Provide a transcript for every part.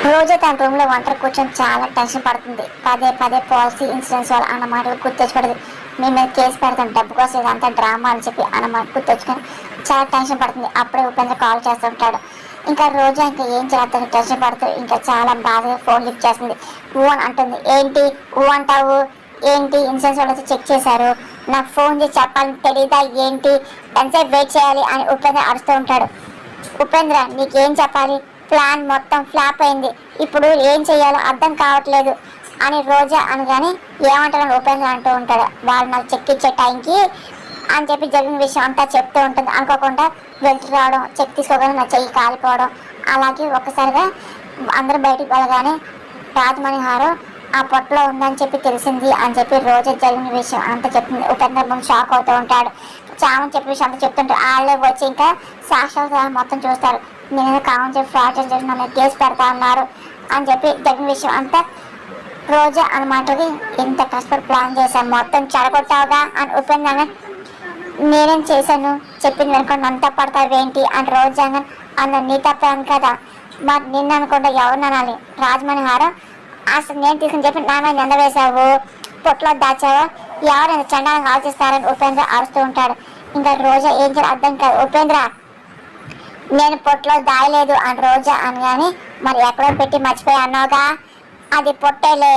రోజు తన రూమ్ లో ఒంటరి కూర్చొని చాలా టెన్షన్ పడుతుంది. పదే పదే పాలసీ ఇన్సూరెన్స్ వాళ్ళు అన్న మాటలు గుర్తొచ్చుకోవడదు. మీ మీద కేసు పెడతాం, డబ్బు కోసం ఇదంతా డ్రామా అని చెప్పి అన్న మాట గుర్తొచ్చుకొని చాలా టెన్షన్ పడుతుంది. అప్పుడే ఉపేంద్ర కాల్ చేస్తుంటాడు. ఇంకా రోజు ఇంకా ఏం చేస్తాను టెన్షన్ పడుతూ ఇంకా చాలా బాధగా ఫోన్ లిఫ్ట్ చేస్తుంది. ఊ అని అంటుంది. ఏంటి ఊ అంటావు? ఏంటి ఇన్సూరెన్స్ వాళ్ళతో చెక్ చేశారు, నాకు ఫోన్ చేసి చెప్పాలని తెలియదా ఏంటి, ఎంతసేపు వెయిట్ చేయాలి అని ఉపేంద్ర అరుస్తూ ఉంటాడు. ఉపేంద్ర నీకేం చెప్పాలి, ప్లాన్ మొత్తం ఫ్లాప్ అయింది, ఇప్పుడు ఏం చెయ్యాలో అర్థం కావట్లేదు అని రోజా అనగానే ఏమంటారని ఉపేంద్ర అంటూ ఉంటాడు. వాళ్ళు నాకు చెక్ ఇచ్చే టైంకి అని చెప్పి జరిగిన విషయం అంతా చెప్తూ ఉంటుంది. అనుకోకుండా వెళ్తూ రావడం, చెక్ తీసుకోగానే నా చెయ్యి కాలిపోవడం, అలాగే ఒక్కసారిగా అందరూ బయటికి వెళ్ళగానే రాజమణిహారు ఆ పొట్టలో ఉందని చెప్పి తెలిసింది అని చెప్పి రోజా జరిగిన విషయం అంతా చెప్తుంది. ఉపేంద్ర ముందు షాక్ అవుతూ ఉంటాడు. చామని చెప్పి విషయం అంతా చెప్తుంటారు. వాళ్ళే వచ్చి ఇంకా సాక్షాత్ మొత్తం చూస్తారు. నేను కామని చెప్పి ఫ్రాడ్ చేసి నన్ను కేసు పెడతా ఉన్నారు అని చెప్పి జరిగిన విషయం అంతా రోజా అన్నమాటకి ఎంత కష్టపడి ప్లాన్ చేశాను, మొత్తం చెడగొట్టావుగా అని ఉపేంద్ర నేనేం చేశాను చెప్పింది అనుకోండి అంతా పడతావేంటి అని రోజా అందరు నీ తప్పాను కదా, మరి నిన్న అనుకుంటా ఎవరిని అనాలి, రాజమణిహారం అసలు నేను తీసుకుని చెప్పి నా మీద నింద వేశావు, పొట్లో దాచావా, ఎవరైనా చండాలను ఆలోచిస్తారని ఉపేంద్ర అరుస్తూ ఉంటాడు. ఇంకా రోజా ఏం చేయాలి అర్థం కాదు. ఉపేంద్ర నేను పొట్లో దాయలేదు అని రోజా అనగానే మరి ఎక్కడో పెట్టి మర్చిపోయి అన్నావుగా, అది పొట్టేలే,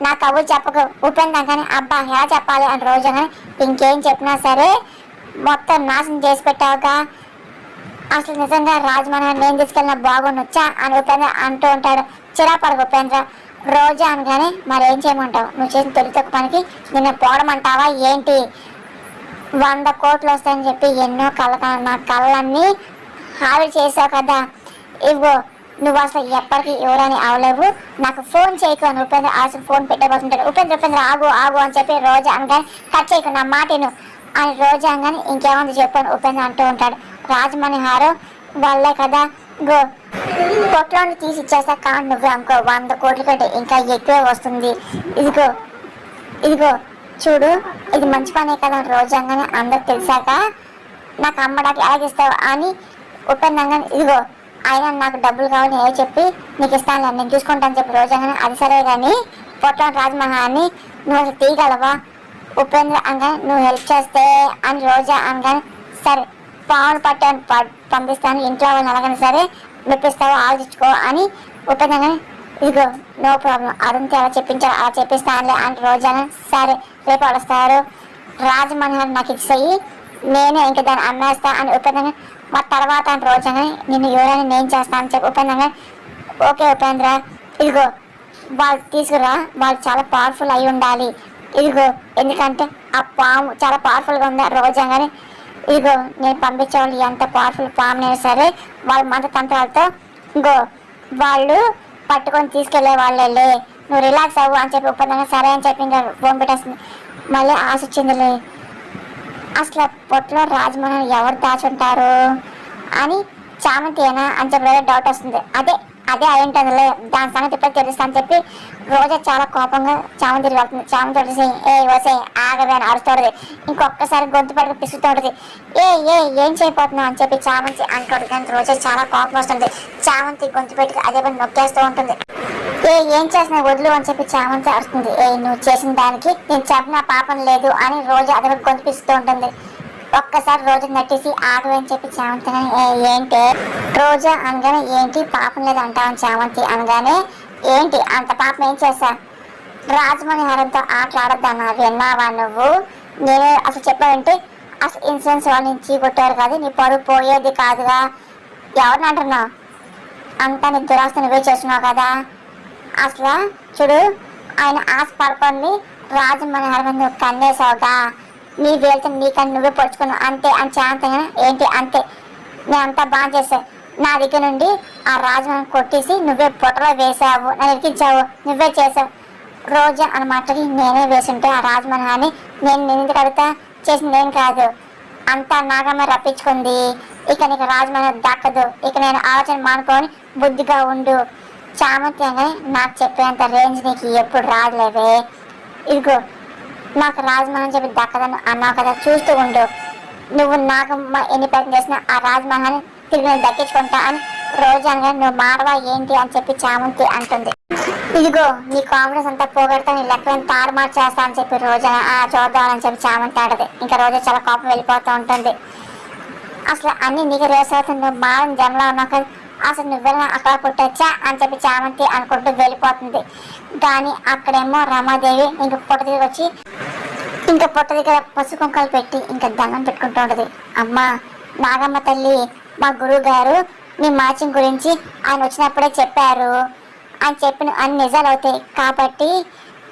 నా కబురు చెప్పకు ఉపేంద్ర కానీ అబ్బా ఎలా చెప్పాలి అని రోజా కానీ ఇంకేం చెప్పినా సరే మొత్తం నాశనం చేసి పెట్టావుగా, అసలు నిజంగా రాజమోహన్ నేను తీసుకెళ్ళిన బాగుండొచ్చా అని ఉపేంద్ర అంటూ ఉంటాడు. చిరాపడకు ఉపేంద్ర. రోజా అనగానే మరి ఏం చేయమంటావు, నువ్వు చేసిన తొలి తొక్క పనికి నిన్న పోవడమంటావా ఏంటి, 100 కోట్లు వస్తాయని చెప్పి ఎన్నో నా కళ్ళన్నీ హావి చేసావు కదా, ఇవ్వు నువ్వు అసలు ఎప్పటికీ ఎవరని అవలేవు, నాకు ఫోన్ చేయకు అని ఉపేంద్ర అసలు ఫోన్ పెట్టబోతుంటాడు. ఉపేంద్ర ఆగు ఆగు అని చెప్పి రోజా అనగానే కట్ చేయకు నా మాటను అని రోజా అనగానే ఇంకేమంది చెప్పాను ఉపేంద్ర అంటూ ఉంటాడు. రాజమణిహారం వాళ్ళే కదా గో పొట్లోని తీసి ఇచ్చేస్తా కానీ నువ్వు అనుకో 100 కోట్ల కంటే ఇంకా ఎక్కువే వస్తుంది, ఇదిగో ఇదిగో చూడు ఇది మంచి పనే కదా రోజంగానే అందరు తెలిసాక నాకు అమ్మడానికి ఎలాగిస్తావు అని ఉపేంద్రంగానే ఇదిగో అయినా నాకు డబ్బులు కావాలని ఏ చెప్పి నీకు ఇస్తాను నేను చూసుకుంటాను చెప్పి రోజంగానే అది సరే కానీ పొట్లోని రాజమహాన్ని నువ్వు అసలు తీయగలవా ఉపేంద్ర అనగానే నువ్వు హెల్ప్ చేస్తే అని రోజా అనగానే సరే పావును పట్టాను పంపిస్తాను ఇంట్లో వాళ్ళని అలాగని సరే మెప్పిస్తావో ఆలోచించుకో అని ఉపేంద్ర ఇదిగో నో ప్రాబ్లం అరుణ్కి ఎలా చెప్పించాలో అలా చెప్పిస్తానులే అని రోజా సరే రేపు వస్తారు రాజమోహన్ నాకు ఇచ్చేయి నేనే ఇంకా దాన్ని అమ్మేస్తా అని ఉపేంద్ర మరి తర్వాత అని రోజా నిన్ను ఎవరైనా నేను చేస్తాను అని చెప్పి ఉపేంద్ర ఓకే ఉపేంద్ర ఇదిగో వాళ్ళు తీసుకురా, వాళ్ళు చాలా పవర్ఫుల్ అయి ఉండాలి, ఇదిగో ఎందుకంటే ఆ పాము చాలా పవర్ఫుల్గా ఉంది రోజంగానే ఇదిగో నేను పంపించే వాళ్ళు ఎంత పవర్ఫుల్ పామునైనా సరే వాళ్ళ మంత్రతంత్రాలతో ఇంకో వాళ్ళు పట్టుకొని తీసుకెళ్లే వాళ్ళే, నువ్వు రిలాక్స్ అవ్వు అని చెప్పి ఉపేంద్ర సరే అని చెప్పి ఇంకా ఫోన్ పెట్టేస్తుంది. మళ్ళీ ఆశ వచ్చిందిలే అసలు పొట్లో రాజమోహన్ ఎవరు దాచుంటారు అని చామంతేనా అని చెప్పి డౌట్ వస్తుంది. అదే అదే అయింటుందిలే దాని సంగతి ఇప్పుడు తెలుస్తా అని చెప్పి రోజా చాలా కోపంగా చామంతి వెళ్తుంది. చామంతి వచ్చేసి ఏ వసే ఆగవే అని అరుస్తుంది. ఇంకొకసారి గొంతు పట్టుకు పిసుకుతుంటుంది. ఏం చేయబోతున్నావు అని చెప్పి చామంతి అంటుంది. కానీ రోజా చాలా కోపం వస్తుంది. చామంతి గొంతు పెట్టుకు అదే పని నొక్కేస్తూ ఉంటుంది. ఏం చేసిన వదులు అని చెప్పి చామంతి అరుస్తుంది. నువ్వు చేసిన దానికి నేను చెప్పిన పాపం లేదు అని రోజా అదే గొంతు పిసుకుతూ ఉంటుంది. ఒక్కసారి రోజు నట్టేసి ఆగవని చెప్పి చామంతి ఏంటి రోజా అనగానే ఏంటి పాపం లేదు అంటావని చామంతి అనగానే ఏంటి అంత పాపం ఏం చేశా, రాజమణిహారంతో ఆటలాడద్దన్నా విన్నావా నువ్వు, నేనే అసలు చెప్పావంటే అసలు ఇన్సూరెన్స్ వాళ్ళ నుంచి కొట్టారు కదా నీ పరువు పోయేది కాదుగా, ఎవరిని అంటున్నావు అంతా నీ దురాస్తి నువ్వే చేస్తున్నావు కదా, అసలు చూడు ఆయన ఆశ పడుకొని రాజమణిహారం నువ్వు కన్నేసావుగా, నీ వేలతో నీకని నువ్వే పొడుచుకున్నావు అంతే అని చాంతగా ఏంటి అంతే నేనంతా బాగా చేశాను, నా దగ్గర నుండి ఆ రాజమణి కొట్టేసి నువ్వే పొట్టలో వేసావు, నన్ను ఎక్కించావు, నువ్వే చేసావు, రోజా అన్న మాటకి నేనే వేసుంటే ఆ రాజమణిని నేను ఎందుకు అడుగుతా, చేసింది నేను కాదు, అంతా నాగమ్మ రప్పించుకుంది, ఇక నీకు రాజమణి దక్కదు, ఇక నేను ఆలోచన మానుకొని బుద్ధిగా ఉండు, చామంతి నాకు చెప్పేంత రేంజ్ నీకు ఎప్పుడు రాదులేవే, ఇదిగో నాకు రాజమహల్ చెప్పి దక్కదని అన్నావు కదా చూస్తూ ఉండు, నువ్వు నాకు ఎన్ని ప్రయత్నం చేసినా ఆ రాజమహల్ తిరిగి నేను దక్కించుకుంటా అని రోజు అనగా నువ్వు మారవా ఏంటి అని చెప్పి చామంతి అంటుంది. ఇదిగో నీ కాంగ్రెస్ అంతా పోగొడతా నీ లెక్క తారుమారు చేస్తా అని చెప్పి రోజా చూద్దామని చెప్పి చామంతి ఆడది. ఇంకా రోజా చాలా కోపం వెళ్ళిపోతూ ఉంటుంది. అసలు అన్ని నీకు రేస్ అవుతుంది, నువ్వు మారని జన్మలో ఉన్నావు కదా, అసలు నువ్వెలా అక్కడ పుట్టొచ్చా అని చెప్పి చామంతి అనుకుంటూ వెళ్ళిపోతుంది. కానీ అక్కడేమో రమాదేవి ఇంక పుట్ట దగ్గర వచ్చి ఇంకా పుట్ట దగ్గర పసుపు కుంకాలు పెట్టి ఇంకా దండం పెట్టుకుంటూ ఉంటుంది. అమ్మా నాగమ్మ తల్లి, మా గురువు గారు మీ మ్యాచింగ్ గురించి ఆయన వచ్చినప్పుడే చెప్పారు అని చెప్పిన అన్ని నిజాలు అవుతాయి కాబట్టి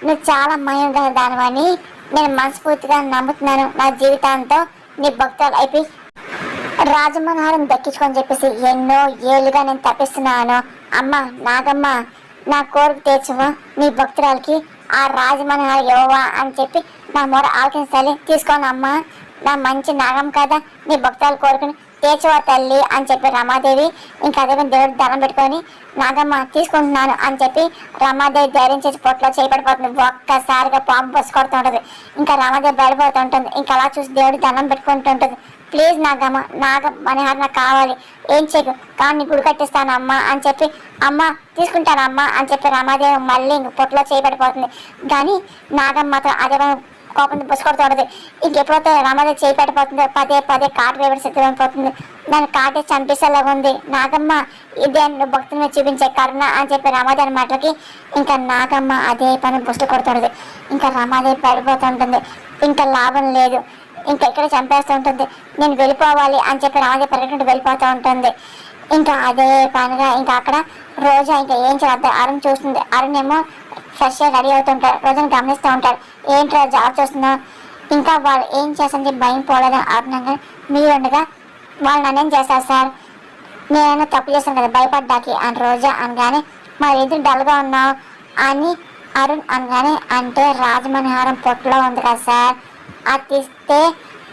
నువ్వు చాలా మయం గల దానివని నేను మనస్ఫూర్తిగా నమ్ముతున్నాను. నా జీవితాంతో నీ భక్తులు అయిపోయి రాజమనోహరం దక్కించుకొని చెప్పేసి ఎన్నో ఏళ్ళుగా నేను తప్పిస్తున్నాను. అమ్మ నాగమ్మ నా కోరిక తీర్చము, నీ భక్తురాలకి ఆ రాజమనోహర్ ఇవ్వవా అని చెప్పి నా మొర ఆలకించాలి. తీసుకోను అమ్మ, నా మంచి నాగమ్మ కదా, నీ భక్తురాలు కోరుకుని తీర్చవా తల్లి అని చెప్పి రమాదేవి ఇంకా అదే దేవుడు దండం పెట్టుకొని నాగమ్మ తీసుకుంటున్నాను అని చెప్పి రమాదేవి ధైర్యం చేసి పొట్లో చేయబడిపోతుంది. ఒక్కసారిగా పాంపు బస్సు కొడుతూ ఉంటుంది. ఇంకా రమాదేవి బయటపోతూ ఉంటుంది. ఇంకా అలా చూసి దేవుడు దండం పెట్టుకుంటుంటుంది. ప్లీజ్ నాగమ్మ, మనోహర్ నాకు కావాలి, ఏం చేయకు కానీ గుడి కట్టిస్తాను అమ్మ అని చెప్పి అమ్మ తీసుకుంటానమ్మా అని చెప్పి రమాదేవి మళ్ళీ ఇంక పొట్లో చేయబడిపోతుంది. కానీ నాగమ్మ మాత్రం అదే కోపం బుసుకొడుతూ ఉంటుంది. ఇంకెప్పుడైతే రమాదేవి చేయి పెట్టిపోతుందో పదే పదే కాటు వేయబడి సిద్ధమైపోతుంది. దాన్ని కాటే చంపేసేలాగా ఉంది. నాగమ్మ ఇదే నువ్వు భక్తుల మీద చూపించే కరుణ అని చెప్పి రమాదేవి మాటలకి ఇంకా నాగమ్మ అదే పని బుసులు కొడుతుంటుంది. ఇంకా రమాదేవి పడిపోతూ ఉంటుంది. ఇంకా లాభం లేదు, ఇంకా ఇక్కడ చంపేస్తూ ఉంటుంది. నేను వెళ్ళిపోవాలి అని చెప్పి రమాదేవి పరిగెట్టుకుంటూ వెళ్ళిపోతూ ఉంటుంది. ఇంకా అదే పనిగా ఇంకా అక్కడ రోజా ఇంకా ఏం చేద్దాం అరుణ్ చూస్తుంది. అరుణ్ ఏమో ఫ్రెష్గా రెడీ అవుతుంటారు. రోజుని గమనిస్తూ ఉంటారు. ఏంటో జాబ్ చూస్తున్నా ఇంకా వాళ్ళు ఏం చేస్తుంది భయం పోలేదని అరుణంగా మీరు ఉండగా వాళ్ళు నన్నేం చేస్తారు సార్, నేనైనా తప్పు చేస్తాను కదా భయపడ్డాకి అని రోజా అనగానే మరి ఎందుకు డల్గా ఉన్నావు అని అరుణ్ అనగానే అంటే రాజమనోహరం పొట్టులో ఉంది కదా సార్, అది తీస్తే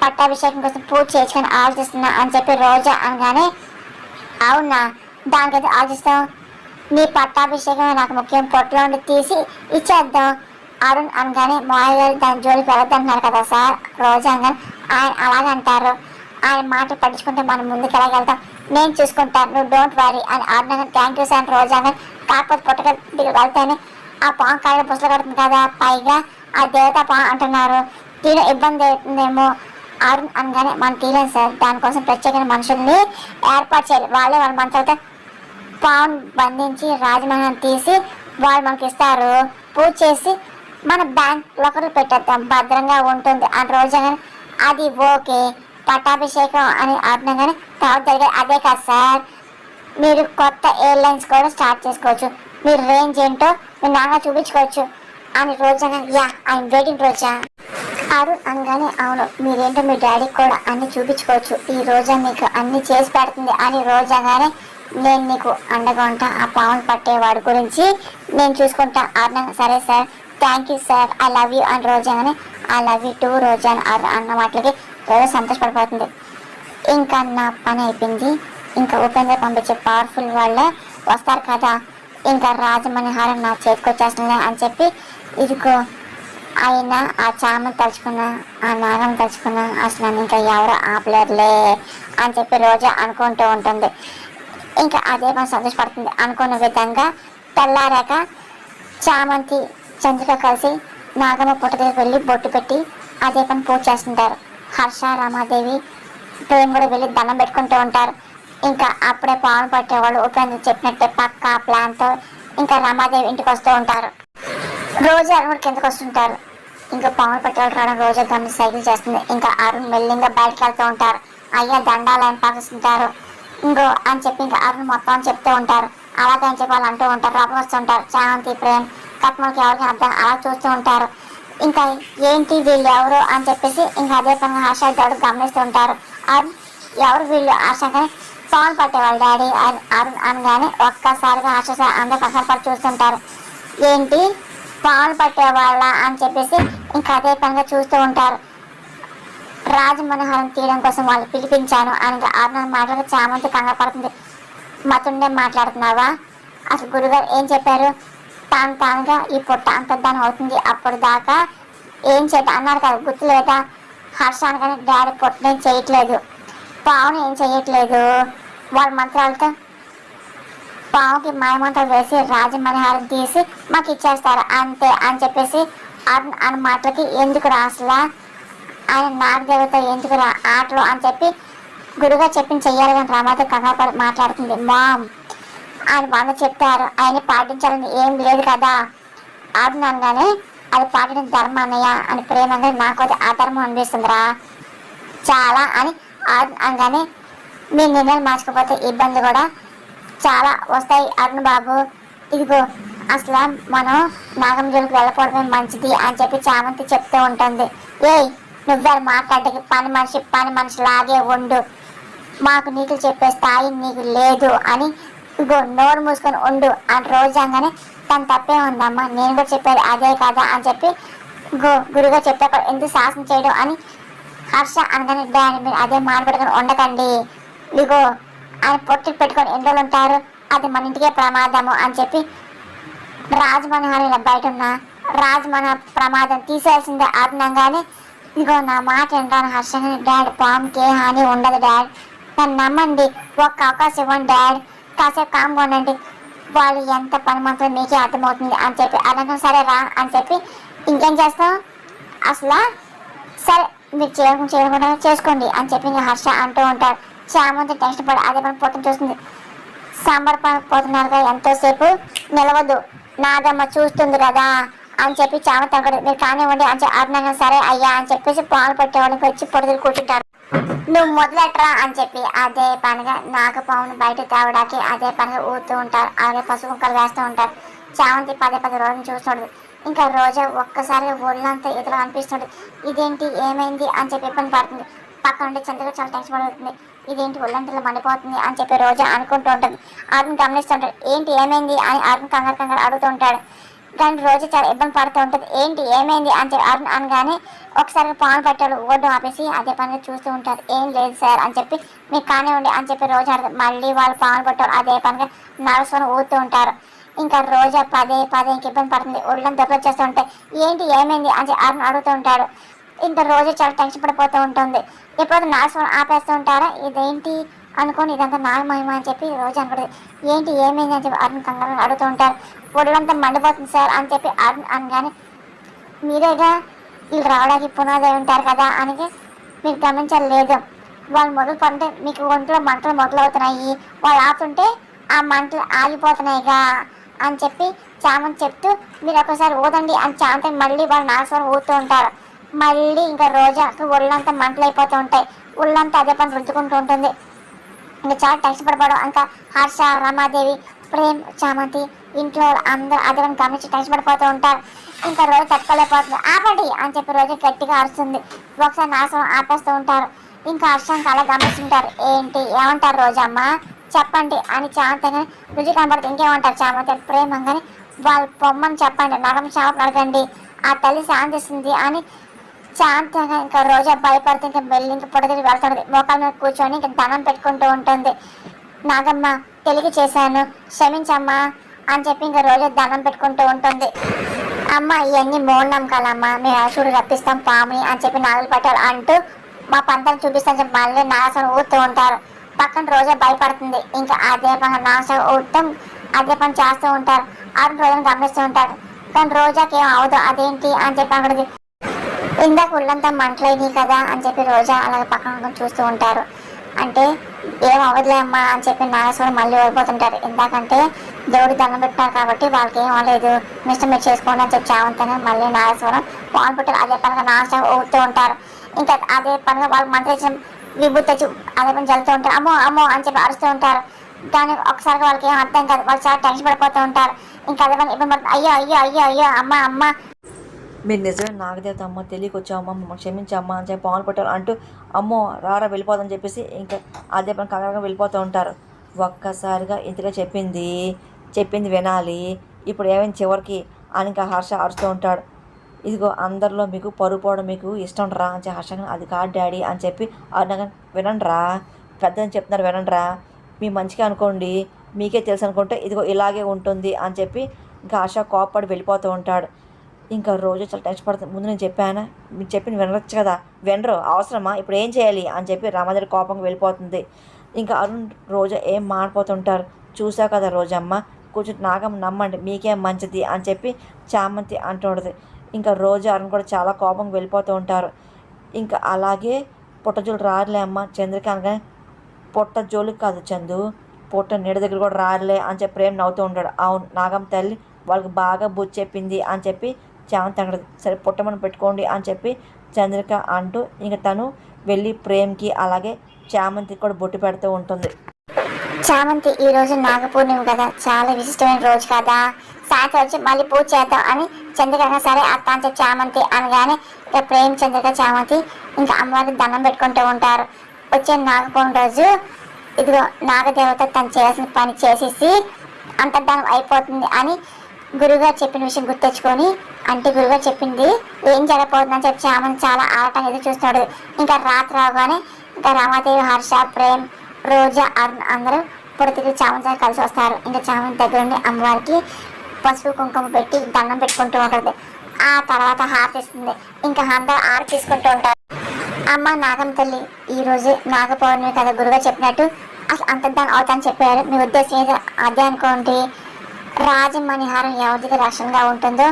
పట్టాభిషేకం కోసం పూజ చేసుకొని ఆలోచిస్తున్నా అని చెప్పి రోజా అనగానే అవునా దానికైతే ఆలోచిస్తాం, నీ పట్టాభిషేకం నాకు ముఖ్యం, పొట్టులో ఉండి తీసి ఇచ్చేద్దాం అరుణ్ అనగానే మాయ గారు దాని జోలికి వెళ్ళొద్దంటున్నారు కదా సార్ రోజా అనగానే ఆయన అలాగే అంటారు, ఆయన మాట పట్టించుకుంటే మనం ముందుకు ఎలాగెళ్తాం, నేను చూసుకుంటాను నువ్వు డోంట్ వరీ అని అరుణ్ థ్యాంక్ యూ సార్ రోజా అని. కాకపోతే పుట్టక వెళ్తేనే ఆ పాము కాళ్ళ బుసలు కడుతుంది కదా, పైగా ఆ దేవత పాము అంటున్నారు, తీరు ఇబ్బంది అవుతుందేమో అరుణ్ అనగానే మనం తీయలేదు సార్, దానికోసం ప్రత్యేకమైన మనుషుల్ని ఏర్పాటు చేయాలి, వాళ్ళే వాళ్ళ మన తర్వాత పావును బంధించి రాజమహల్ తీసి వాళ్ళు మనకి ఇస్తారు, పూజ చేసి మన బ్యాంక్ లోకర్లు పెట్టేద్దాం భద్రంగా ఉంటుంది అని రోజా కానీ అది ఓకే పట్టాభిషేకం అని అర్థంగానే తర్వాత జరిగే అదే కాదు సార్, మీరు కొత్త ఎయిర్లైన్స్ కూడా స్టార్ట్ చేసుకోవచ్చు, మీరు రేంజ్ ఏంటో మీరు నాగా చూపించుకోవచ్చు అని రోజా యా ఐఎమ్ వెయిటింగ్ రోజా అరుణ్ అనగానే అవును మీరేంటో మీ డాడీకి కూడా అన్ని చూపించుకోవచ్చు, ఈ రోజా మీకు అన్ని చేసి పెడుతుంది అని రోజాగానే నేను నీకు అండగా ఉంటా, ఆ పావును పట్టేవాడి గురించి నేను చూసుకుంటా అరుణ్ సరే sir thank you sir I love you అని రోజాగానే ఐ లవ్ యూ టూ రోజా అన్న మాటలకి రోజా సంతోషపడిపోతుంది. ఇంకా నా పని అయిపోయింది, ఇంకా ఉపేంద్ర పంపించే పవర్ఫుల్ వాళ్ళే వస్తారు కదా, ఇంకా రాజమణిహారం నా చేతికి వచ్చేస్తుంది అని చెప్పి ఇదిగో అయినా ఆ చామని తలుచుకున్నా ఆ నాగం తలుచుకున్నా అసలు నన్ను ఇంకా ఎవరు ఆపలేరులే అని చెప్పి రోజా అనుకుంటూ ఉంటుంది. ఇంకా అదే పని సంతోషపడుతుంది. అనుకున్న విధంగా తెల్లారాక చామంతి చంద్రిక కలిసి నాగమ్మ పుట్ట దగ్గరికి వెళ్ళి బొట్టు పెట్టి అదే పని పూజ చేస్తుంటారు. హర్ష రమాదేవి ప్రేమ కూడా వెళ్ళి దండం పెట్టుకుంటూ ఉంటారు. ఇంకా అప్పుడే పావును పట్టేవాళ్ళు ఉపేంద్ర చెప్పినట్టే పక్కా ప్లాన్తో ఇంకా రమాదేవి ఇంటికి వస్తూ ఉంటారు. రోజా అరుణ్ కిందకు వస్తుంటారు. ఇంకా పావును పట్టేవాళ్ళు రావడం రోజా దాన్ని సైకిల్ చేస్తుంది. ఇంకా అరుణ్ మెల్లింగా బయటకు వెళ్తూ ఉంటారు. అయ్యా దండాలని పాటిస్తుంటారు ఇంకో అని చెప్పి ఇంకా అరుణ్ మొత్తం చెప్తూ ఉంటారు. అలాగే అని చెప్పి వాళ్ళు అంటూ ఉంటారు, రాబు వస్తుంటారు. చామంతి ప్రేమ్ కట్మలకి ఎవరికి అర్థం అలా చూస్తూ ఉంటారు. ఇంకా ఏంటి వీళ్ళు ఎవరు అని చెప్పేసి ఇంకా అదే పని హర్ష దేవుడు గమనిస్తూ ఉంటారు. అరుణ్ ఎవరు వీళ్ళు హర్ష కానీ పావును పట్టేవాళ్ళు డాడీ అరుణ్ అనగానే ఒక్కసారిగా హర్ష అందరూ కంగారు పడి చూస్తుంటారు. ఏంటి పావును పట్టేవాళ్ళ అని చెప్పేసి ఇంకా అదే పనిగా చూస్తూ ఉంటారు. రాజమనోహరం తీయడం కోసం వాళ్ళు పిలిపించాను అని అరుణ్ మాటలకు చామంతి కంగారు పడుతుంది. మతుండే మాట్లాడుతున్నావా, అసలు గురుగారు ఏం చెప్పారు, తానుగా ఈ పొట్ట అంత దాని అవుతుంది, అప్పుడు దాకా ఏం చేయటం అన్నారు కదా గుర్తులేదా, హర్షాన్ని కానీ డాడీ పొట్టనేం చేయట్లేదు, పావును ఏం చేయట్లేదు, వాళ్ళ మంత్రాలతో పావుకి మాయమంత్రం వేసి రాజమణిహారం తీసి మాకు ఇచ్చేస్తారు అంతే అని చెప్పేసి అరుణ్ అన్న మాటలకి ఎందుకు రా అసలు ఆయన నాగదేవత ఎందుకు రా ఆటలు అని చెప్పి గురుగా చెప్పింది చెయ్యాలి కానీ రామాదేవి కంగారు పడి మాట్లాడుతుంది. మామ్ ఆయన 100 చెప్తారు ఆయన పాటించాలని ఏం లేదు కదా అరుణ్ అనగానే అది పాటించిన ధర్మం అన్నయ్య అని ప్రేమగా నాకు అది అధర్మం అనిపిస్తుందిరా చాలా అని అరుణ్ అనగానే మీ నిర్ణయాలు మార్చుకోకపోతే ఇబ్బంది కూడా చాలా వస్తాయి అరుణ్ బాబు. ఇదిగో అసలు మనం నాగం జోలికి వెళ్ళకపోవడమే మంచిది అని చెప్పి చామంతి చెప్తూ ఉంటుంది. ఏయ్ నువ్వే మాట్లాడకి పని మనిషిలాగే ఉండు, మాకు నీకు చెప్పే స్థాయి నీకు లేదు అని ఇగో నోరు మూసుకొని ఉండు అని రోజంగానే తను తప్పే ఉందమ్మా నేను కూడా చెప్పేది అదే కదా అని చెప్పి గురుగా చెప్పాక ఎందుకు శాసనం చేయడం అని హర్ష అనగానే డాడీ మీరు అదే మాట్లాడుకొని ఉండకండి, ఇగో ఆయన పొట్టి పెట్టుకొని ఎన్ని రోజులు ఉంటారు అది మన ఇంటికే ప్రమాదము అని చెప్పి రాజమనోహర్ ఇలా బయట ఉన్న రాజమనోహర్ ప్రమాదం తీసేయాల్సిందే అర్థంగానే ఇగో నా మాట వింటాను హర్షంగా డాడ్ పాముకి ఏ హాని ఉండదు డాడ్ నన్ను నమ్మండి ఒక్క అవకాశం ఇవ్వండి డాడ్ కాసేపు కామ్గా ఉండండి వాళ్ళు ఎంత పని మాత్రం మీకే అర్థమవుతుంది అని చెప్పి అనగా సరే రా అని చెప్పి ఇంకేం చేస్తాం అసలు సరే మీరు చేయకుండా చేసుకోండి అని చెప్పి ఇంకా హర్ష అంటూ ఉంటారు. చామంతి టెన్షన్ పడి అదే మనం పొద్దున చూస్తుంది సాంబార్ పోతున్నారుగా ఎంతోసేపు నిలవద్దు నాదమ్మ చూస్తుంది కదా అని చెప్పి చామంతి అక్కడ మీరు కానివ్వండి అని చెప్పి అర్థంగా సరే అయ్యా అని చెప్పేసి పాలు పట్టేవాళ్ళకి వచ్చి పొడుగులు కూర్చుంటారు. నువ్వు మొదలెట్టరా అని చెప్పి అదే పనిగా నాగపాముని బయట తేవడానికి అదే పనిగా ఊరుతూ ఉంటారు. అలాగే పసుపు ముక్కలు వేస్తూ ఉంటారు. చామంతి పదే రోజులు చూస్తుండదు. ఇంకా రోజా ఒక్కసారి ఒళ్ళంతా ఎదురు అనిపిస్తుంది. ఇదేంటి ఏమైంది అని చెప్పి ఇబ్బంది పడుతుంది. పక్కన ఉండే చంద్రగా చాలా టెన్షన్ పడుతుంది. ఇదేంటి ఒళ్ళంతలో మండిపోతుంది అని చెప్పి రోజా అనుకుంటూ ఉంటుంది. అతను గమనిస్తుంటాడు. ఏంటి ఏమైంది అని అతను కంగారు అడుగుతూ ఉంటాడు. కానీ రోజు చాలా ఇబ్బంది పడుతూ ఉంటుంది. ఏంటి ఏమైంది అని చెప్పి అరుణ్ అనగానే ఒకసారి పాలు పట్టాడు ఓడ్డు ఆపేసి అదే పనిగా చూస్తూ ఉంటారు. ఏం లేదు సార్ అని చెప్పి మీకు కానివ్వండి అని చెప్పి రోజు అడుగుతారు. మళ్ళీ వాళ్ళు పాలు పట్టారు అదే పనిగా నడుచుకొని ఊరుతూ ఉంటారు. ఇంకా రోజా పదే ఇంక ఇబ్బంది పడుతుంది. ఒళ్ళని దెబ్బలు చేస్తూ ఉంటాయి. ఏంటి ఏమైంది అని చెప్పి అరుణ్ అడుగుతూ ఉంటాడు. ఇంకా రోజు చాలా టెన్షన్ పడిపోతూ ఉంటుంది. ఎప్పుడైతే నడుచుకొని ఆపేస్తూ ఉంటారా ఇదేంటి అనుకోని ఇదంతా నాగమహిమ అని చెప్పి రోజు అనుకుంటుంది. ఏంటి ఏమైంది అని చెప్పి అరుణ్ కంగారు అడుగుతూ ఉంటారు. ఒళ్ళంతా మండిపోతుంది సార్ అని చెప్పి అరుణ్ అనగానే మీరేగా వీళ్ళు రావడానికి పునాది ఉంటారు కదా అని మీరు గమనించలేదు. వాళ్ళు మొదలు పడితే మీకు ఒంట్లో మంటలు మొదలవుతున్నాయి, వాళ్ళు ఆపుతుంటే ఆ మంటలు ఆగిపోతున్నాయిగా అని చెప్పి చామంతి చెప్తూ మీరు ఒకసారి ఊదండి అని చామంతి మళ్ళీ వాళ్ళు నాగస్వరం ఊదుతూ ఉంటారు. మళ్ళీ ఇంకా రోజాకి ఒళ్ళంతా మంటలు అయిపోతూ ఉంటాయి. ఒళ్ళంతా అదే పని రుద్దుకుంటూ ఉంటుంది. ఇంకా చాలా టెన్షన్ పడిపోవడం ఇంకా హర్ష రమాదేవి ప్రేమ్ చామంతి ఇంట్లో అందరూ అదే గమనించి టెన్షన్ పడిపోతూ ఉంటారు. ఇంకా రోజు తట్టుకోలేకపోతుంది. ఆపండి అని చెప్పి రోజు గట్టిగా అరుస్తుంది. ఒకసారి నాశనం ఆపేస్తూ ఉంటారు. ఇంకా హర్షానికి అలా గమనిస్తుంటారు. ఏంటి ఏమంటారు రోజమ్మ చెప్పండి అని చామంతి రుచి కనబడుతుంది. ఇంకేమంటారు చామంతి ప్రేమంగానే వాళ్ళు పొమ్మని చెప్పండి నగం చామకు అడగండి ఆ తల్లి శాంతిస్తుంది అని శాంతంగా ఇంకా రోజా భయపడుతూ ఇంకా వెళ్ళి ఇంకా పొడదిరి వెళ్తుంది. మోకాల మీద కూర్చొని ఇంకా దండం పెట్టుకుంటూ ఉంటుంది. నాగమ్మ తెలిగి చేశాను క్షమించమ్మా అని చెప్పి ఇంకా రోజా దండం పెట్టుకుంటూ ఉంటుంది. అమ్మ ఇవన్నీ మూఢనమ్మకాలమ్మా మేము అసూడు రప్పిస్తాం పాముని అని చెప్పి నాగులు పట్టారు అంటూ మా పంటను చూపిస్తాను చెప్పి మళ్ళీ నాగసం ఊరుతూ ఉంటారు. పక్కన రోజా భయపడుతుంది. ఇంకా అదే పని నాగసం ఊడటం అదే పని చేస్తూ ఉంటారు. అతను రోజును గమనిస్తూ ఉంటారు. కానీ రోజాకి ఏం అవదు అదేంటి అని చెప్పి అక్కడికి ఇందాక ఒళ్ళంతా మంటలైనవి కదా అని చెప్పి రోజా అలాగే పక్కన చూస్తూ ఉంటారు. అంటే ఏం అవ్వదులే అమ్మా అని చెప్పి నాగేశ్వరం మళ్ళీ ఓడిపోతుంటారు. ఎందుకంటే దేవుడి దండం పెట్టారు కాబట్టి వాళ్ళకి ఏం అవ్వలేదు మిస్టర్ మీరు చేసుకోండి అని చెప్పి చావంతనే మళ్ళీ నాగేశ్వరం పాలు పెట్టారు. అదే పనిగా నాగేశ్వరం ఊపుతూ ఉంటారు. ఇంకా అదే పనిగా వాళ్ళు మంట తెచ్చిన విభూతి తెచ్చి అదే పని జల్లుతూ ఉంటారు. అమ్మో అమ్మో అని చెప్పి అరుస్తూ ఉంటారు. కానీ ఒకసారి వాళ్ళకి ఏం అర్థం కాదు. వాళ్ళు చాలా టెన్షన్ పడిపోతూ ఉంటారు. ఇంకా అదే పని ఇబ్బంది పడుతుంది. అయ్యో అయ్యో అయ్యో అయ్యో అమ్మ అమ్మ మీరు నిజమే నాగదేవత అమ్మ తెలియకొచ్చామమ్మ మమ్మల్ని క్షమించమ్మా అని చెప్పి పాలు పట్టారు అంటూ అమ్మో రారా వెళ్ళిపోదని చెప్పేసి ఇంకా అదే పని కంగారుగా వెళ్ళిపోతూ ఉంటారు. ఒక్కసారిగా ఇంతగా చెప్పింది వినాలి ఇప్పుడు ఏమైంది చివరికి అని ఇంకా హర్ష అరుస్తూ ఉంటాడు. ఇదిగో అందరిలో మీకు పరుగు పోవడం మీకు ఇష్టం రా అని చెప్పి హర్షగా అది కాదు డాడీ అని చెప్పి అన్నగా వినండిరా పెద్దని చెప్తున్నారు వినండిరా మీ మంచిగా అనుకోండి మీకే తెలుసు అనుకుంటే ఇదిగో ఇలాగే ఉంటుంది అని చెప్పి ఇంకా హర్ష కోప్పడి వెళ్ళిపోతూ ఉంటాడు. ఇంకా రోజు చాలా టెన్షన్ పడుతుంది. ముందు నేను చెప్పానా మీరు చెప్పింది వినవచ్చు కదా వినరు అవసరమా ఇప్పుడు ఏం చేయాలి అని చెప్పి రామాదేవి కోపంగా వెళ్ళిపోతుంది. ఇంకా అరుణ్ రోజు ఏం మాడిపోతుంటారు. చూసావు కదా రోజమ్మ, కొంచెం నాగం నమ్మండి మీకేం మంచిది అని చెప్పి చామంతి అంటుండదు. ఇంకా రోజు అరుణ్ కూడా చాలా కోపంగా వెళ్ళిపోతూ ఉంటారు. ఇంకా అలాగే పుట్టజోలు రారులే అమ్మ చంద్రిక అనగానే, పొట్ట జోలికి కాదు చందు, పొట్ట నీడ దగ్గర కూడా రారులే అని చెప్పి ప్రేమ నవ్వుతూ ఉంటాడు. అవును నాగం తల్లి వాళ్ళకి బాగా బుద్ధి చెప్పింది అని చెప్పి చామంతి అంగడు. సరే పుట్టమని పెట్టుకోండి అని చెప్పి చంద్రిక అంటూ ఇంకా తను వెళ్ళి ప్రేమ్కి అలాగే చామంతికి కూడా బొట్టు పెడుతూ ఉంటుంది. చామంతి ఈ రోజు నాగపూర్ణిమ కదా, చాలా విశిష్టమైన రోజు కదా, సాయంత్రం వచ్చి మళ్ళీ పూజ చేద్దాం అని చంద్రిక సరే అత్త అని చెప్పి చామంతి అనగానే ఇక ప్రేమ్ చంద్రిక చామంతి ఇంకా అమ్మవారికి దండం పెట్టుకుంటూ ఉంటారు. వచ్చే నాగపూర్ణిమ రోజు ఇదిగో నాగదేవత తను చేయాల్సిన పని చేసేసి అంతర్ధానం అయిపోతుంది అని గురుగారు చెప్పిన విషయం గుర్తెచ్చుకొని, అంటే గురుగారు చెప్పింది ఏం జరగబోతుందని చెప్పి చామంతి చాలా ఆటంగా ఎదురు చూస్తున్నాడు. ఇంకా రాత్రి రాగానే ఇంకా రమాదేవి, హర్ష, ప్రేమ్, రోజా, అరుణ్ అందరూ పొడితికి చామంతి కలిసి వస్తారు. ఇంకా చామంతి దగ్గర ఉండి అమ్మవారికి పసుపు కుంకుమ పెట్టి దండం పెట్టుకుంటూ ఉంటుంది. ఆ తర్వాత హారతి ఇస్తుంది. ఇంకా అందరూ హారతి తీసుకుంటూ ఉంటారు. అమ్మ నాగం తల్లి ఈ రోజు నాగ పౌర్ణమి కదా, గురుగా చెప్పినట్టు అసలు అంతర్ధానం అవుతానని చెప్పారు. మీ ఉద్దేశం ఏదో అదే అనుకోండి. రాజమణిహారం ఎవరికి రక్షణగా ఉంటుందో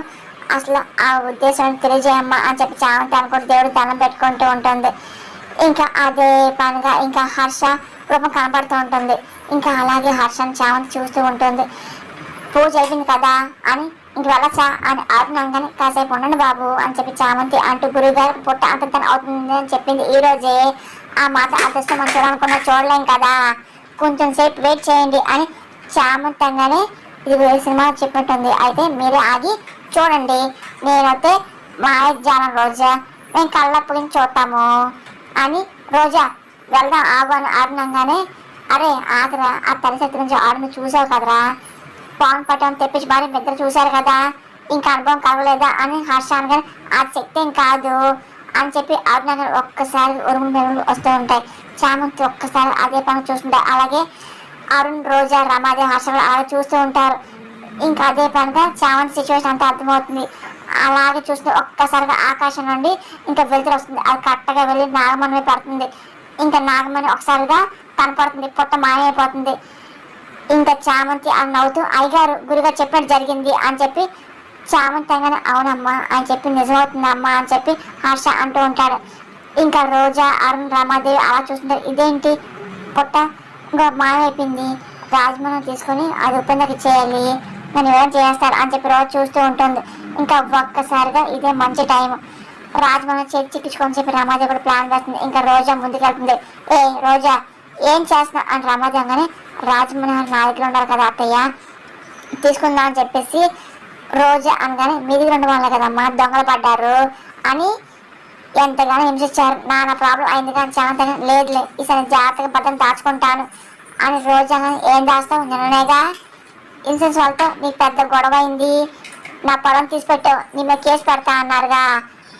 అసలు ఆ ఉద్దేశం తెలియజేయమ్మా అని చెప్పి చామంతి అనుకుంటూ దేవుడు దండం పెట్టుకుంటూ ఉంటుంది. ఇంకా అదే పనిగా ఇంకా హర్ష రూపం కనపడుతూ ఉంటుంది. ఇంకా అలాగే హర్షని చామంతి చూస్తూ ఉంటుంది. పూజ అయిపోయింది కదా అని ఇంక వెళ్ళచ్చా అని ఆడినాగానే కాసేపు ఉండండి బాబు అని చెప్పి చామంతి అంటూ గురువుగారు పుట్ట అంతర్ధానం అవుతుంది అని చెప్పింది ఈ రోజే. ఆ మాట అదృష్టం అని చూడాలనుకున్నా చూడలేం కదా, కొంచెం సేపు వెయిట్ చేయండి అని చామంతి అనగానే ఇది వేరే సినిమా చెప్పినట్టుంది. అయితే మీరే ఆగి చూడండి, నేనైతే మాయాజాలం రోజా మేము కళ్ళప్పుడు చూస్తాము అని రోజా వెళ్దాం ఆగు అని ఆడినాగానే అరే ఆగరా, ఆ తల్లిశక్తి నుంచి ఆడిని చూసావు కదరా, పవన్ పట్టణం తెప్పించి భార్య నిద్ర చూశారు కదా, ఇంకా అనుభవం కలగలేదా అని హర్ష అనగానే అది శక్తి ఏం కాదు అని చెప్పి ఆడినాగానే ఒక్కసారి ఉరుములు మెరుగులు వస్తూ ఉంటాయి. చామంతి ఒక్కసారి అదే పని చూస్తుంటారు. అలాగే అరుణ్, రోజా, రమాదేవి, హర్ష అలా చూస్తూ ఉంటారు. ఇంకా అదే పనిగా చామంతి సిచ్యువేషన్ అంతా అర్థమవుతుంది. అలాగే చూస్తే ఒక్కసారిగా ఆకాశం నుండి ఇంకా వెలుతురు వస్తుంది. అది కరెక్ట్గా వెళ్ళి నాగమణి పడుతుంది. ఇంకా నాగమణి ఒకసారిగా కనపడుతుంది, పుట్ట మాయమైపోతుంది. ఇంకా చామంతి అని నవ్వుతూ అయ్యగారు గురుగా చెప్పినట్టు జరిగింది అని చెప్పి చామంతి అనగానే అవునమ్మా అని చెప్పి నిజమవుతుందమ్మా అని చెప్పి హర్ష అంటూ ఉంటాడు. ఇంకా రోజా, అరుణ్, రమాదేవి అలా చూస్తుంటారు. ఇదేంటి పుట్ట ఇంకా మాయమైపోయింది, రాజమణి తీసుకొని అది ఉపేంద్రకి ఇచ్చేయాలి, నన్ను ఎవరైనా చేస్తారు అని చెప్పి రోజు చూస్తూ ఉంటుంది. ఇంకా ఒక్కసారిగా ఇదే మంచి టైం, రాజమణి చేతి చిక్కించుకొని చెప్పి రమాదేవి కూడా ప్లాన్ వేస్తుంది. ఇంకా రోజా ముందుకెళ్తుంది. ఏ రోజా ఏం చేస్తున్నా అని రమాదేవి అనగానే రాజమణి నా దగ్గర ఉండాలి కదా అత్తయ్య, తీసుకుందా అని చెప్పేసి రోజా అనగానే మీ దగ్గర ఉండడం వల్ల కదమ్మా దొంగలు పడ్డారు అని ఎంతగానో హింసించారు, నా ప్రాబ్లం అయింది కానీ చామంతి లేదులే ఈసారి జాగ్రత్తగా బట్టలు దాచుకుంటాను అని రోజా ఏం దాస్తావు, నిన్ననేగా ఇన్సూరెన్స్ వాళ్ళతో నీకు పెద్ద గొడవ అయింది, నా పొలం తీసిపెట్టావు, నీ మీద కేసు పెడతా అన్నారుగా,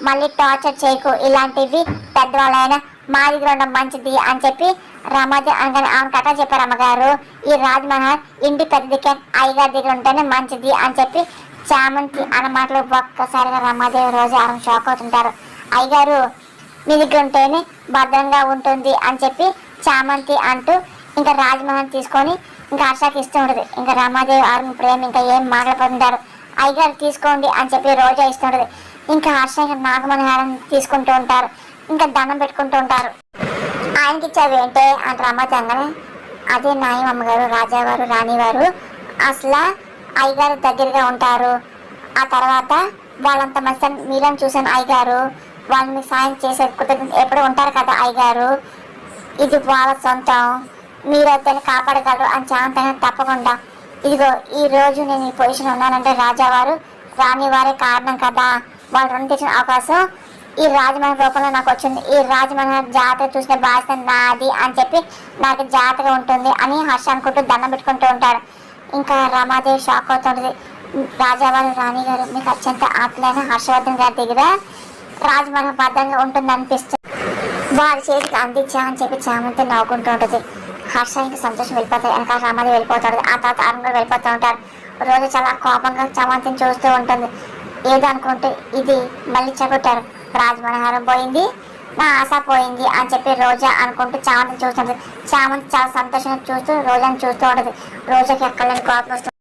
మళ్ళీ టార్చర్ చేయకు, ఇలాంటివి పెద్దవాళ్ళైనా మా దగ్గర ఉండడం మంచిది అని చెప్పి రమాదేవి అనగానే ఆమె కథ చెప్పారు అమ్మగారు, ఈ రాజమహల్ ఇంటి పెద్ద దిక్కే అయ్యగారి దగ్గర ఉంటేనే మంచిది అని చెప్పి చామంతి అన్న మాటలు ఒక్కసారిగా రమాదేవి రోజు ఆమె షాక్ అవుతుంటారు. అయ్యగారు మీ దగ్గర ఉంటేనే భద్రంగా ఉంటుంది అని చెప్పి చామంతి అంటూ ఇంకా రాజమహల్ తీసుకొని ఇంకా హర్షకి ఇస్తూ ఉంటుంది. ఇంకా రమాదేవి ఆరుని ప్రేమ ఇంకా ఏం మాట్లాడుతుంటారు. అయ్యగారు తీసుకోండి అని చెప్పి రోజా ఇస్తుంటుంది. ఇంకా హర్ష నాగమణిహారం తీసుకుంటూ ఉంటారు. ఇంకా దండం పెట్టుకుంటూ ఉంటారు. ఆయనకి ఇచ్చావు ఏంటే అని రమాదేవి అనగానే అదే నాయం అమ్మగారు, రాజావారు, రాణివారు అసలు అయ్యగారు దగ్గరగా ఉంటారు, ఆ తర్వాత వాళ్ళంత మంచి మీరని చూసాను అయ్యగారు, వాళ్ళు మీకు సాయం చేసే కృతజ్ఞత ఎప్పుడు ఉంటారు కదా అయ్యగారు, ఇది వాళ్ళ సొంతం, మీరు అతన్ని కాపాడగలరు అని చాంతంగా తప్పకుండా ఇదిగో ఈ రోజు నేను ఈ పొజిషన్ ఉన్నానంటే రాజావారు, రాణివారే కారణం కదా, వాళ్ళు రుణం తెచ్చిన అవకాశం ఈ రాజమహల్ రూపంలో నాకు వచ్చింది, ఈ రాజమహల్ జాతర చూసిన బాధ్యత నాది అని చెప్పి నాకు జాతర ఉంటుంది అని హర్ష అనుకుంటూ దండం పెట్టుకుంటూ ఉంటాడు. ఇంకా రమాదేవి షాక్ అవుతుంటుంది. రాజావారు, రాణి గారు మీకు అత్యంత ఆప్తులైన హర్షవర్ధన్ గారి దగ్గర రాజమహల్ భద్రంగా ఉంటుంది అనిపిస్తుంది, వారి చేతికి అందించా అని చెప్పి చామంతి నవ్వుకుంటూ ఉంటుంది. హర్ష ఇంకా సంతోషం వెళ్ళిపోతాయి. వెనకాల రామాదేవి వెళ్ళిపోతాడు. ఆ తర్వాత అరుణ్ కూడా వెళ్ళిపోతూ ఉంటారు. రోజు చాలా కోపంగా చామంతిని చూస్తూ ఉంటుంది. ఏదో అనుకుంటే ఇది మళ్ళీ చెబుతారు, రాజమనోహరం పోయింది, నా ఆశ పోయింది అని చెప్పి రోజా అనుకుంటూ చామంతిని చూస్తుంది. చామంతి చాలా సంతోషంగా చూస్తూ రోజాని చూస్తూ ఉంటుంది. రోజాకి ఎక్కలేని కోపం వస్తుంది.